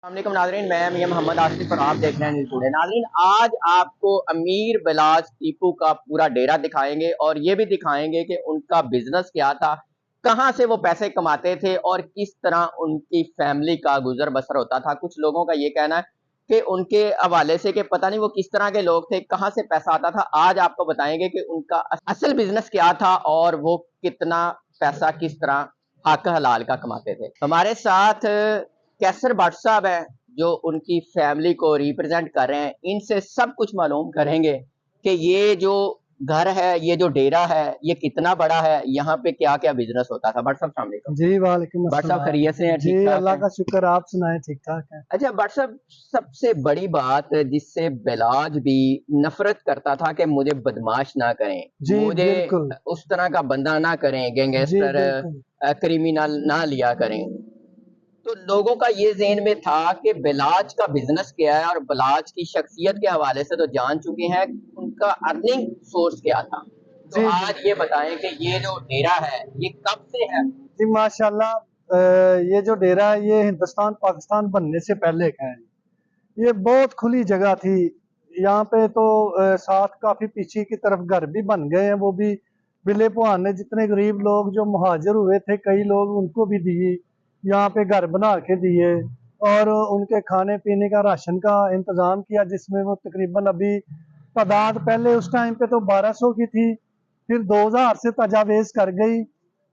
السلام علیکم ناظرین، میں میاں محمد آصف اور آپ دیکھ رہے ہیں نیوز ٹوڈے۔ ناظرین، آج آپ کو امیر بلاج ٹیپو کا پورا ڈیرا دکھائیں گے اور یہ بھی دکھائیں گے کہ ان کا بزنس کیا تھا، کہاں سے وہ پیسے کماتے تھے اور کس طرح ان کی فیملی کا گزر بسر ہوتا تھا۔ کچھ لوگوں کا یہ کہنا ہے کہ ان کے حوالے سے کہ پتہ نہیں وہ کس طرح کے لوگ تھے، کہاں سے پیسہ آتا تھا۔ آج آپ کو بتائیں گے کہ ان کا اصل بزنس کیا تھا اور وہ کتنا پیسہ کس طرح حق حلال کا کماتے تھے۔ ہمارے ساتھ کیسر بٹ صاحب ہیں جو ان کی فیملی کو ریپرزینٹ کر رہے ہیں، ان سے سب کچھ معلوم کریں گے کہ یہ جو گھر ہے، یہ جو ڈیرا ہے، یہ کتنا بڑا ہے، یہاں پہ کیا کیا بزنس ہوتا تھا۔ بٹ صاحب السلام علیکم۔ جی وعلیکم بٹ صاحب السلام۔ خیریت سے ہیں؟ جی ٹھیک ٹھاک اللہ ہیں؟ کا شکر، آپ سنائیں ٹھیک ٹھاک ہیں؟ اچھا بٹ صاحب، سب سے بڑی بات جس سے بلاج بھی نفرت کرتا تھا کہ مجھے بدماش نہ کریں، جی مجھے بالکل، اس طرح کا بندہ نہ کریں، جی گینگسٹر بالکل، کریمنل نہ لیا کریں، تو لوگوں کا یہ ذہن میں تھا کہ بلاج کا بزنس کیا ہے، اور بلاج کی شخصیت کے حوالے سے تو جان چکے ہیں ان کا ارننگ سورس کیا تھا۔ تو جی آج یہ بتائیں کہ یہ جو ڈیرا ہے یہ کب سے ہے؟ جی ماشاءاللہ، یہ جو ڈیرا ہے یہ ہندوستان پاکستان بننے سے پہلے کا ہے۔ یہ بہت کھلی جگہ تھی یہاں پہ، تو ساتھ کافی پیچھے کی طرف گھر بھی بن گئے ہیں، وہ بھی بلے پوہان نے جتنے غریب لوگ جو مہاجر ہوئے تھے کئی لوگ ان کو بھی دیے، یہاں پہ گھر بنا کے دیے اور ان کے کھانے پینے کا راشن کا انتظام کیا، جس میں وہ تقریباً ابھی تعداد پہلے اس ٹائم پہ تو 1200 کی تھی، پھر 2000 سے تجاویز کر گئی،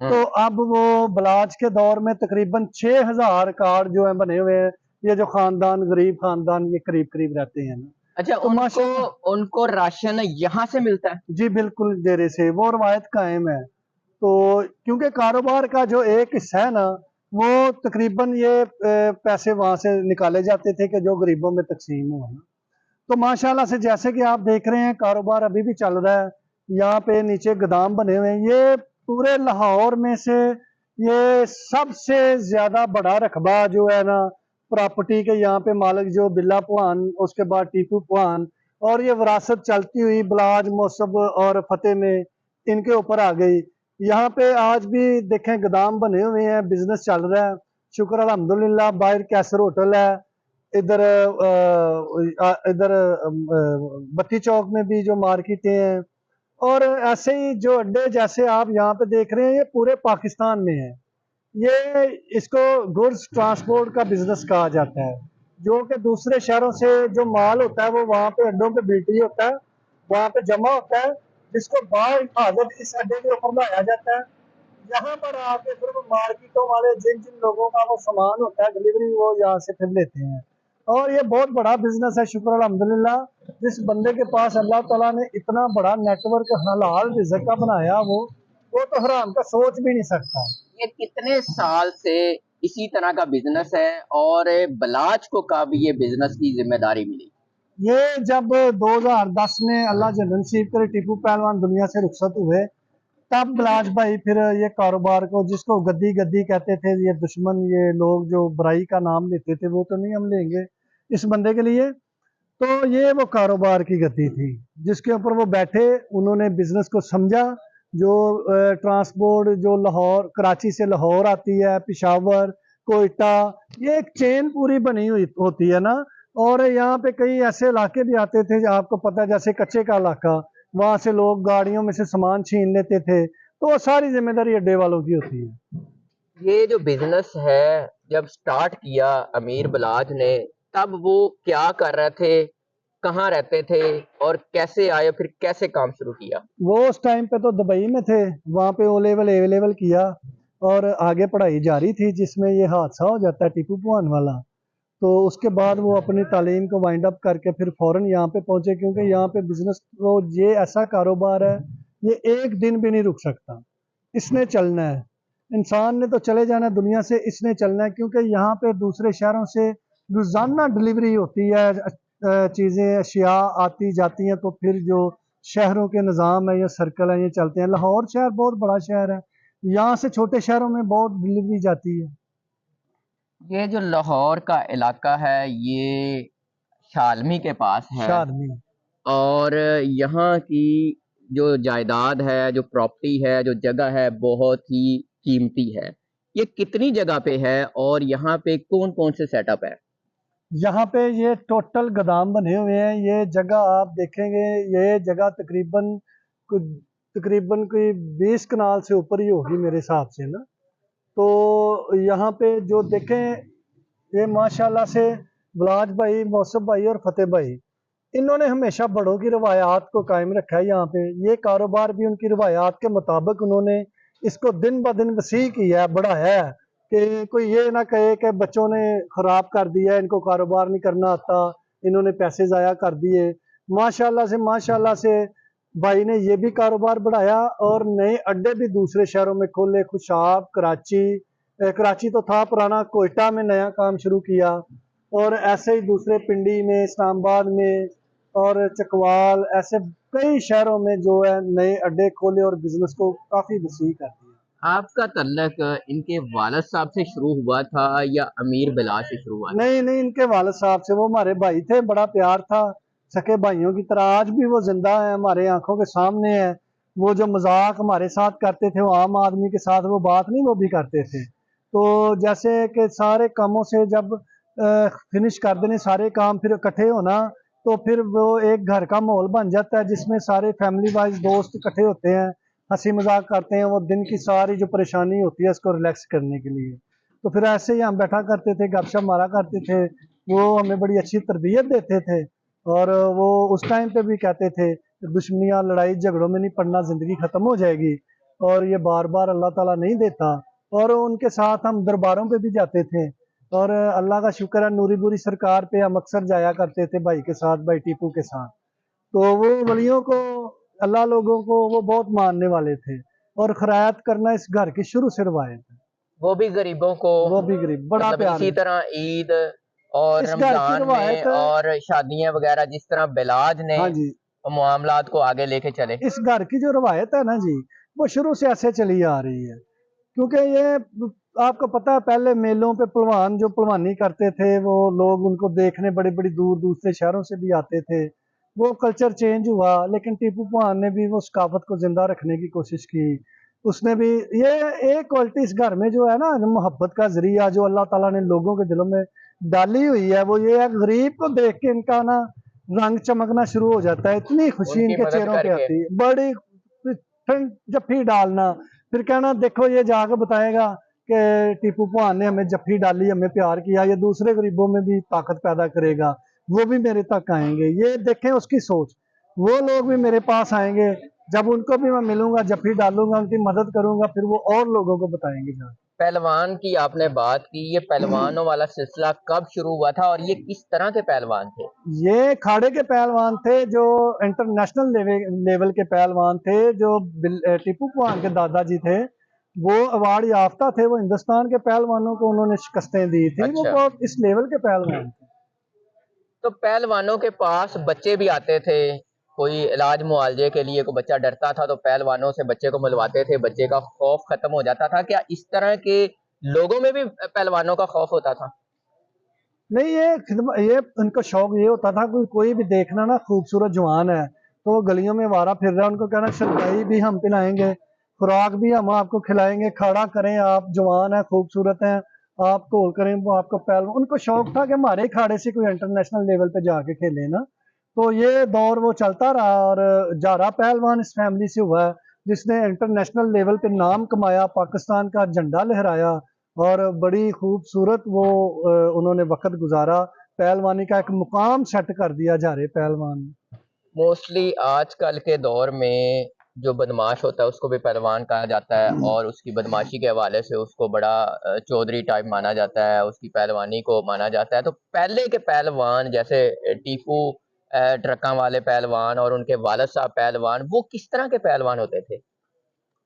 تو اب وہ بلاج کے دور میں تقریباً 6000 کارڈ جو ہیں بنے ہوئے ہیں۔ یہ جو خاندان غریب خاندان یہ قریب قریب رہتے ہیں نا، اچھا، تو ماشاءاللہ ان کو راشن یہاں سے ملتا ہے؟ جی بالکل ڈیرے سے وہ روایت قائم ہے، تو کیونکہ کاروبار کا جو ایک حصہ ہے نا وہ تقریباً یہ پیسے وہاں سے نکالے جاتے تھے کہ جو غریبوں میں تقسیم ہوا نا، تو ماشاءاللہ سے جیسے کہ آپ دیکھ رہے ہیں کاروبار ابھی بھی چل رہا ہے۔ یہاں پہ نیچے گودام بنے ہوئے ہیں، یہ پورے لاہور میں سے یہ سب سے زیادہ بڑا رقبہ جو ہے نا پراپرٹی کے، یہاں پہ مالک جو بلا پوہان، اس کے بعد ٹیپو پوہان، اور یہ وراثت چلتی ہوئی بلاج موصب اور فتح میں ان کے اوپر آ گئی۔ یہاں پہ آج بھی دیکھیں گودام بنے ہوئے ہیں، بزنس چل رہا ہے، شکر الحمدللہ۔ باہر کیسر ہوٹل ہے، ادھر بتی چوک میں بھی جو مارکیٹیں ہیں، اور ایسے ہی جو اڈے جیسے آپ یہاں پہ دیکھ رہے ہیں یہ پورے پاکستان میں ہیں۔ یہ اس کو گڈز ٹرانسپورٹ کا بزنس کہا جاتا ہے، جو کہ دوسرے شہروں سے جو مال ہوتا ہے وہ وہاں پہ اڈوں پہ بیٹی ہوتا ہے، وہاں پہ جمع ہوتا ہے، جس کو حفاظت اس اڈے کے اوپر لایا جاتا ہے۔ یہاں پر آ کے پھر وہ مارکیٹوں والے جن جن لوگوں کا وہ سامان ہوتا ہے ڈلیوری، وہ یہاں سے پھر لیتے ہیں، اور یہ بہت بڑا بزنس ہے شکر الحمدللہ۔ جس بندے کے پاس اللہ تعالیٰ نے اتنا بڑا نیٹ ورک حلال رزق کا بنایا، وہ تو حرام کا سوچ بھی نہیں سکتا۔ یہ کتنے سال سے اسی طرح کا بزنس ہے اور بلاج کو کب یہ بزنس کی ذمہ داری ملی؟ یہ جب 2010 میں اللہ جنرل نصیب کرے ٹیپو پہلوان دنیا سے رخصت ہوئے، تب بلاج بھائی پھر یہ کاروبار کو، جس کو گدی گدی کہتے تھے یہ دشمن، یہ لوگ جو برائی کا نام لیتے تھے، وہ تو نہیں ہم لیں گے اس بندے کے لیے، تو یہ وہ کاروبار کی گدی تھی جس کے اوپر وہ بیٹھے، انہوں نے بزنس کو سمجھا۔ جو ٹرانسپورٹ جو لاہور کراچی سے لاہور آتی ہے، پشاور، کوئٹہ، یہ ایک چین پوری بنی ہوئی ہوتی ہے نا، اور یہاں پہ کئی ایسے علاقے بھی آتے تھے آپ کو پتہ ہے، جیسے کچے کا علاقہ، وہاں سے لوگ گاڑیوں میں سے سامان چھین لیتے تھے، تو وہ ساری ذمہ داری اڈے والوں کی ہوتی ہے۔ یہ جو بزنس ہے جب سٹارٹ کیا امیر بلاج نے، تب وہ کیا کر رہے تھے، کہاں رہتے تھے اور کیسے آئے، پھر کیسے کام شروع کیا؟ وہ اس ٹائم پہ تو دبئی میں تھے، وہاں پہ او لیول اے لیول کیا اور آگے پڑھائی جاری تھی، جس میں یہ حادثہ ہو جاتا ہے ٹیپو پوہان والا، تو اس کے بعد وہ اپنی تعلیم کو وائنڈ اپ کر کے پھر فوراً یہاں پہ پہنچے، کیونکہ یہاں پہ بزنس تو یہ ایسا کاروبار ہے یہ ایک دن بھی نہیں رک سکتا، اس نے چلنا ہے، انسان نے تو چلے جانا ہے دنیا سے، اس نے چلنا ہے، کیونکہ یہاں پہ دوسرے شہروں سے روزانہ ڈلیوری ہوتی ہے، چیزیں اشیاء آتی جاتی ہیں، تو پھر جو شہروں کے نظام ہے یا سرکل ہے یہ چلتے ہیں۔ لاہور شہر بہت بڑا شہر ہے، یہاں سے چھوٹے شہروں میں بہت ڈلیوری جاتی ہے۔ یہ جو لاہور کا علاقہ ہے یہ شالمی کے پاس ہے، شادمی اور یہاں کی جو جائیداد ہے، جو پراپرٹی ہے، جو جگہ ہے، بہت ہی قیمتی ہے۔ یہ کتنی جگہ پہ ہے اور یہاں پہ کون کون سے سیٹ اپ ہے؟ यहाँ पे ये टोटल गोदाम बने हुए हैं। ये जगह आप देखेंगे, ये जगह तकरीबन कोई 20 कनाल से ऊपर ही होगी मेरे हिसाब से ना। तो यहाँ पे जो देखें, ये माशाल्लाह से बलाज भाई, मौसफ भाई और फतेह भाई, इन्होंने हमेशा बड़ों की रवायात को कायम रखा है। यहाँ पे ये कारोबार भी उनकी रवायात के मुताबिक उन्होंने इसको दिन ब दिन वसी किया है, बढ़ाया है, कि कोई ये ना कहे कि बच्चों ने खराब कर दिया, इनको कारोबार नहीं करना आता, इन्होंने पैसे ज़ाया कर दिए। माशाल्लाह से भाई ने ये भी कारोबार बढ़ाया और नए अड्डे भी दूसरे शहरों में खोले, खुशाब, कराची तो था पुराना, कोयटा में नया काम शुरू किया, और ऐसे ही दूसरे पिंडी में, इस्लामाबाद में और चकवाल, ऐसे कई शहरों में जो है नए अड्डे खोले और बिजनेस को काफ़ी वसी कर दिया। आपका तल्लक इनके वालिद साहब से शुरू हुआ था या अमीर बिलाल से शुरू हुआ था? नहीं, इनके वालिद साहब से, वो हमारे भाई थे, बड़ा प्यार था, सके भाइयों की तरह। आज भी वो जिंदा है, हमारे आंखों के सामने है। वो जो मजाक हमारे साथ करते थे, वो आम आदमी के साथ वो बात नहीं, वो भी करते थे। तो जैसे कि सारे कामों से जब फिनिश कर देने सारे काम, फिर इकट्ठे होना, तो फिर वो एक घर का माहौल बन जाता है जिसमें सारे फैमिली वाइज दोस्त इकट्ठे होते हैं, हंसी मजाक करते हैं, वो दिन की सारी जो परेशानी होती है उसको रिलैक्स करने के लिए। तो फिर ऐसे ही हम बैठा करते थे, गपशप मारा करते थे। वो हमें बड़ी अच्छी तरबियत देते थे, और वो उस टाइम पे भी कहते थे दुश्मनियाँ, लड़ाई झगड़ों में नहीं पड़ना, ज़िंदगी ख़त्म हो जाएगी, और ये बार बार अल्लाह ताला नहीं देता। और उनके साथ हम दरबारों पे भी जाते थे, और अल्लाह का शुक्र है, नूरी बुरी सरकार पे हम अक्सर जाया करते थे भाई के साथ, भाई टीपू के साथ। तो वो वलियों को, अल्लाह लोगों को वो बहुत मानने वाले थे, और खैरात करना इस घर की शुरू से रवायत है। वो भी गरीबों को, वो भी गरीब, बड़ा मतलब प्यार इसी है। तरह ईद और इस घर की रमजान में रवायत, और शादियां वगैरह जिस तरह बिलाज ने हाँ जी, मामलात को आगे लेके चले। इस घर की जो रवायत है ना जी, वो शुरू से ऐसे चली आ रही है। क्योंकि ये आपको पता है, पहले मेलों पे पहलवान जो पहलवानी करते थे, वो लोग उनको देखने बड़े बड़ी दूर दूसरे शहरों से भी आते थे। वो कल्चर चेंज हुआ, लेकिन टीपू सुल्तान ने भी वो सकाफत को जिंदा रखने की कोशिश की। उसने भी ये एक क्वालिटी इस घर में जो है ना, मोहब्बत का जरिया जो अल्लाह ताला ने लोगों के दिलों में डाली हुई है, वो ये है, गरीब को देख के इनका ना रंग चमकना शुरू हो जाता है, इतनी खुशी उनकी इनके मदद चेहरों पे करके। आती है, बड़ी ठंड जफ्फी डालना, फिर कहना देखो ये जाकर बताएगा कि टीपू सुल्तान ने हमें जफ्फी डाली, हमें प्यार किया, ये दूसरे गरीबों में भी ताकत पैदा करेगा, वो भी मेरे तक आएंगे। ये देखें उसकी सोच, वो लोग भी मेरे पास आएंगे, जब उनको भी मैं मिलूंगा, जफ्फी डालूंगा, उनकी मदद करूंगा, फिर वो और लोगों को बताएंगे। पहलवान की आपने बात की, ये पहलवानों वाला सिलसिला कब शुरू हुआ था और ये किस तरह के पहलवान थे? ये खाड़े के पहलवान थे, जो इंटरनेशनल लेवल के पहलवान थे, जो टीपू सुल्तान के दादाजी थे, वो अवार्ड याफ्ता थे, वो हिंदुस्तान के पहलवानों को उन्होंने शिकस्तें दी थी, वो अच्छा, बहुत इस लेवल के पहलवान थे। तो पहलवानों के पास बच्चे भी आते थे, कोई इलाज मुआवजे के लिए कोई बच्चा डरता था तो पहलवानों से बच्चे को मिलवाते थे, बच्चे का खौफ खत्म हो जाता था। क्या इस तरह के लोगों में भी पहलवानों का खौफ होता था? नहीं, ये उनको शौक ये होता था, कोई भी देखना ना खूबसूरत जवान है, तो वो गलियों में वारा फिर रहा है, उनको कहना शरदाई भी हम पिलाएंगे, खुराक भी हम आपको खिलाएंगे, खड़ा करें, आप जवान है, खूबसूरत हैं, आप गोल करें, वो आपको पहल, उनको शौक था कि हमारे ही खाड़े से कोई इंटरनेशनल लेवल पे जाके खेले ना। तो ये दौर वो चलता रहा, और जारा पहलवान इस फैमिली से हुआ है जिसने इंटरनेशनल लेवल पे नाम कमाया, पाकिस्तान का झंडा लहराया, और बड़ी खूबसूरत वो उन्होंने वक्त गुजारा, पहलवानी का एक मुकाम सेट कर दिया जारे पहलवान ने। मोस्टली आजकल के दौर में जो बदमाश होता है उसको भी पहलवान कहा जाता है और उसकी बदमाशी के हवाले से उसको बड़ा चौधरी टाइप माना जाता है, उसकी पहलवानी को माना जाता है। तो पहले के पहलवान जैसे टीपू ट्रकों वाले पहलवान और उनके वालिद साहब पहलवान, वो किस तरह के पहलवान होते थे?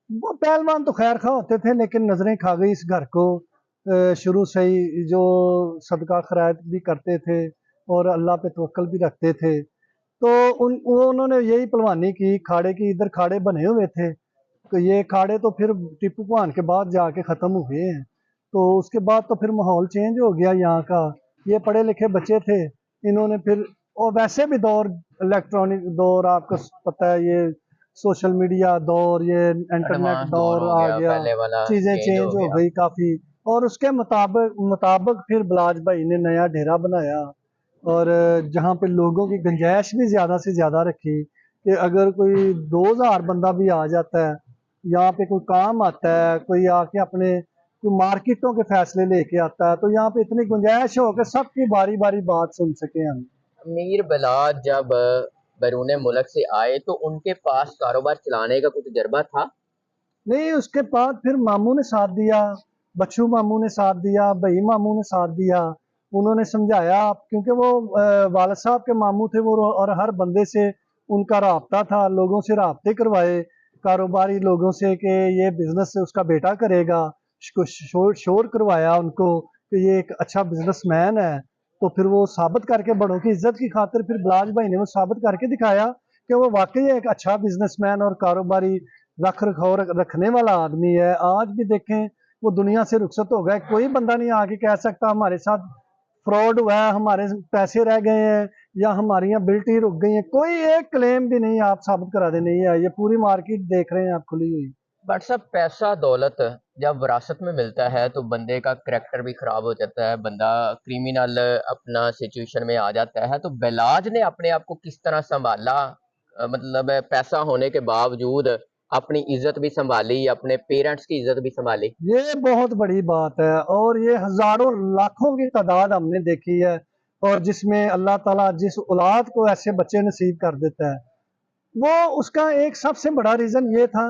वो पहलवान तो खैर खा होते थे, लेकिन नजरें खा गई इस घर को। शुरू से ही जो सदका खैरात भी करते थे, और अल्लाह पे तवक्कल भी रखते थे, तो उन्होंने यही पहलवानी की, खाड़े की, इधर खाड़े बने हुए थे, तो ये खाड़े तो फिर टिप्पू सुल्तान के बाद जाके ख़त्म हुए हैं। तो उसके बाद तो फिर माहौल चेंज हो गया यहाँ का, ये पढ़े लिखे बच्चे थे, इन्होंने फिर, और वैसे भी दौर, इलेक्ट्रॉनिक दौर, आपको पता है, ये सोशल मीडिया दौर, ये इंटरनेट एडवांस दौर दौर हो आ गया, गया, पहले वाला चीज़ें चेंज चेंज हो हो गया। गई काफ़ी। और उसके मुताबिक फिर बिलाज भाई ने नया डेरा बनाया और जहाँ पे लोगों की गुंजाइश भी ज़्यादा से ज़्यादा रखी कि अगर कोई 2000 बंदा भी आ जाता है, यहाँ पे कोई काम आता है, कोई आके अपने कोई मार्केटों के फैसले लेके आता है, तो यहाँ पे इतनी गुंजाइश हो कि सबकी बारी बारी बात सुन सके हम। अमीर बिलाज जब बैरून मुल्क से आए तो उनके पास कारोबार चलाने का कुछ तजर्बा था? नहीं, उसके बाद फिर मामू ने साथ दिया, बच्चू मामू ने साथ दिया, भई मामू ने साथ दिया। उन्होंने समझाया क्योंकि वो वालिद साहब के मामू थे वो, और हर बंदे से उनका राब्ता था, लोगों से राब्ते करवाए, कारोबारी लोगों से कि ये बिजनेस उसका बेटा करेगा। शोर करवाया उनको कि ये एक अच्छा बिजनेसमैन है। तो फिर वो साबित करके, बड़ों की इज्जत की खातिर, फिर बिलाज भाई ने वो साबित करके दिखाया कि वो वाकई एक अच्छा बिजनेसमैन और कारोबारी रख रखाव रखने वाला आदमी है। आज भी देखें वो दुनिया से रुखसत हो गए, कोई बंदा नहीं आके कह सकता हमारे साथ फ्रॉड हुआ है, हमारे पैसे रह गए हैं या हमारी यहाँ बिल्टी रुक गई है, कोई एक क्लेम भी नहीं आप साबित करा दे नहीं है। ये पूरी मार्केट देख रहे हैं आप खुली हुई। बट साहब, पैसा दौलत जब विरासत में मिलता है तो बंदे का करैक्टर भी खराब हो जाता है, बंदा क्रिमिनल अपना सिचुएशन में आ जाता है। तो बिलाज ने अपने आप को किस तरह संभाला? मतलब पैसा होने के बावजूद अपनी इज्जत भी संभाली, अपने पेरेंट्स की इज्जत भी संभाली। ये बहुत बड़ी बात है और ये हजारों लाखों की तादाद हमने देखी है। और जिसमें अल्लाह ताला जिस औलाद को ऐसे बच्चे नसीब कर देता है, वो उसका एक सबसे बड़ा रीजन ये था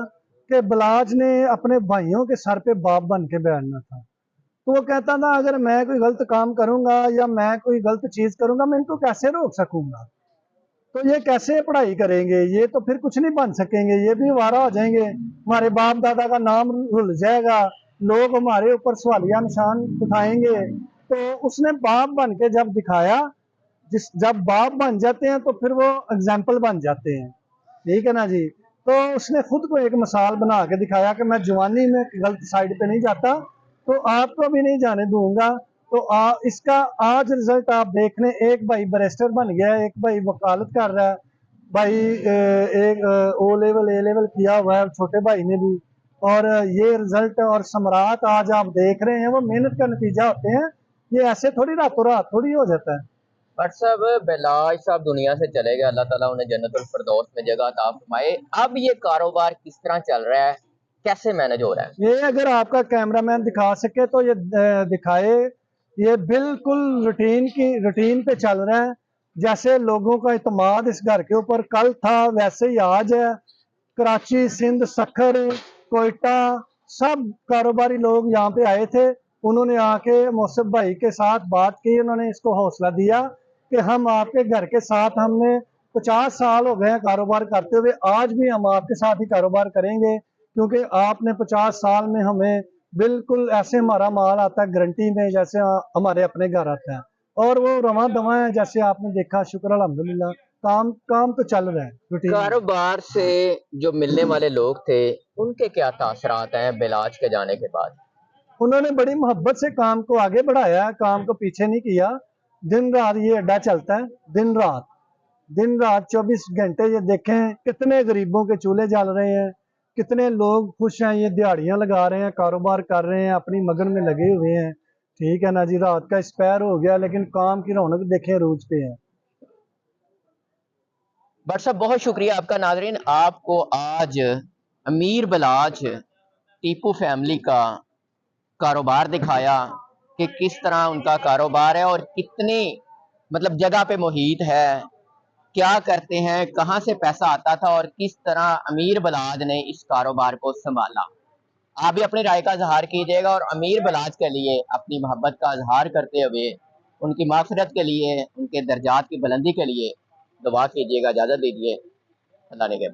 कि बिलाज ने अपने भाइयों के सर पे बाप बन के बैठना था। तो वो कहता था अगर मैं कोई गलत काम करूंगा या मैं कोई गलत चीज करूंगा, मैं इनको कैसे रोक सकूंगा? तो ये कैसे पढ़ाई करेंगे, ये तो फिर कुछ नहीं बन सकेंगे, ये भी आवारा हो जाएंगे, हमारे बाप दादा का नाम रुल जाएगा, लोग हमारे ऊपर सवालिया निशान उठाएंगे। तो उसने बाप बन के जब दिखाया, जब बाप बन जाते हैं तो फिर वो एग्जाम्पल बन जाते हैं, ठीक है ना जी। तो उसने खुद को एक मिसाल बना के दिखाया कि मैं जवानी में गलत साइड पे नहीं जाता, तो आपको भी नहीं जाने दूंगा। तो इसका आज रिजल्ट आप देख लें, एक भाई बैरिस्टर बन गया है, एक भाई वकालत कर रहा है, भाई एक ओ लेवल ए लेवल किया हुआ है छोटे भाई ने भी। और ये रिजल्ट और समरात आज आप देख रहे हैं, वो मेहनत का नतीजा होते हैं, ये ऐसे थोड़ी रातों रात थोड़ी हो जाता है। बट साहब, बिलाज साहब दुनिया से चले गए, अल्लाह ताला उन्हें जन्नतुल फिरदौस में जगह अता फरमाए। अब ये कारोबार किस तरह चल रहा है, कैसे मैनेज हो रहा है? ये अगर आपका कैमरामैन दिखा सके तो ये दिखाए। ये बिल्कुल रूटीन पे चल रहा है, जैसे लोगों का इतमाद इस घर के ऊपर कल था वैसे ही आज है। कराची, सिंध, सखर, कोयटा, सब कारोबारी लोग यहाँ पे आए थे। उन्होंने आके मौसफ भाई के साथ बात की, उन्होंने इसको हौसला दिया कि हम आपके घर के साथ, हमने 50 साल हो गए हैं कारोबार करते हुए, आज भी हम आपके साथ ही कारोबार करेंगे क्योंकि आपने 50 साल में हमें बिल्कुल ऐसे हमारा माल आता है गारंटी में जैसे हमारे अपने घर आता है। और वो रवा दवा है जैसे आपने देखा, शुक्र अल्हम्दुलिल्लाह, काम काम तो चल रहा है रूटीन में। कारोबार से जो मिलने वाले लोग थे उनके क्या तासरात हैं बिलाज के जाने के बाद? उन्होंने बड़ी मोहब्बत से काम को आगे बढ़ाया, काम को पीछे नहीं किया। दिन रात ये अड्डा चलता है, दिन रात 24 घंटे। ये देखें कितने गरीबों के चूल्हे जल रहे हैं, कितने लोग खुश हैं, ये दिहाड़ियां लगा रहे हैं, कारोबार कर रहे हैं, अपनी मगन में लगे हुए हैं, ठीक है ना जी। रात का एक्सपायर हो गया लेकिन काम की रौनक देखें रोज पे है। बट साहब, बहुत शुक्रिया आपका। नाजरीन, आपको आज अमीर बिलाज टीपू फैमिली का कारोबार दिखाया कि किस तरह उनका कारोबार है और कितनी मतलब जगह पे मुहित है, क्या करते हैं, कहाँ से पैसा आता था और किस तरह अमीर बिलाज ने इस कारोबार को संभाला। आप भी अपनी राय का इजहार कीजिएगा और अमीर बिलाज के लिए अपनी मोहब्बत का इजहार करते हुए उनकी माफ़िरत के लिए, उनके दर्जात की बुलंदी के लिए दुआ कीजिएगा। इजाज़त दीजिए, अल्लाह ने के बाद।